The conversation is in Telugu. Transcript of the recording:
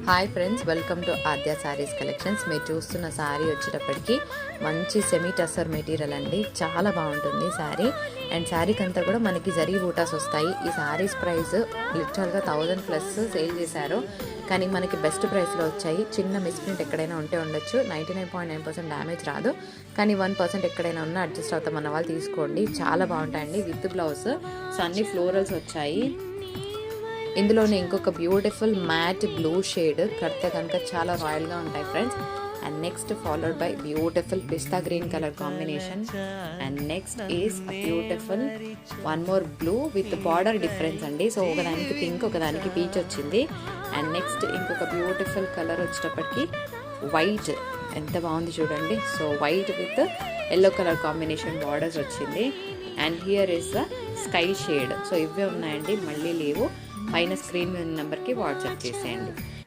Hi friends, welcome to Aadya saris collections. మీరు చూస్తున్న శారీ వచ్చేటప్పటికి మంచి సెమీ టస్సర్ మెటీరియల్ అండి. చాలా బాగుంటుంది శారీ. అండ్ శారీకి అంతా కూడా మనకి జరీ బూటాస్ వస్తాయి. ఈ శారీస్ ప్రైస్ లిటరల్గా 1000+ సేల్ చేశారు, కానీ మనకి బెస్ట్ ప్రైస్లో వచ్చాయి. చిన్న మిస్ప్రింట్ ఎక్కడైనా ఉంటే ఉండొచ్చు, 99.9% డ్యామేజ్ రాదు, కానీ 1% ఎక్కడైనా ఉన్నా అడ్జస్ట్ అవుతామన్న వాళ్ళు తీసుకోండి. చాలా బాగుంటాయండి విత్ బ్లౌజ్. సో అన్ని ఫ్లోరల్స్ వచ్చాయి. ఇందులోనే ఇంకొక బ్యూటిఫుల్ మ్యాట్ బ్లూ షేడ్ కడితే కనుక చాలా రాయల్గా ఉంటాయి friends. And next followed by beautiful pista green colour combination. And next is beautiful one more blue with border difference అండి. సో ఒకదానికి పింక్, ఒకదానికి పీచ్ వచ్చింది. అండ్ నెక్స్ట్ ఇంకొక బ్యూటిఫుల్ కలర్ వచ్చేటప్పటికి వైట్. ఎంత బాగుంది చూడండి. So white with yellow colour combination borders వచ్చింది. And here is the sky shade. So ఇవే ఉన్నాయండి, మళ్ళీ లేవు. పైన స్క్రీన్ నెంబర్కి వాట్సాప్ చేసేయండి.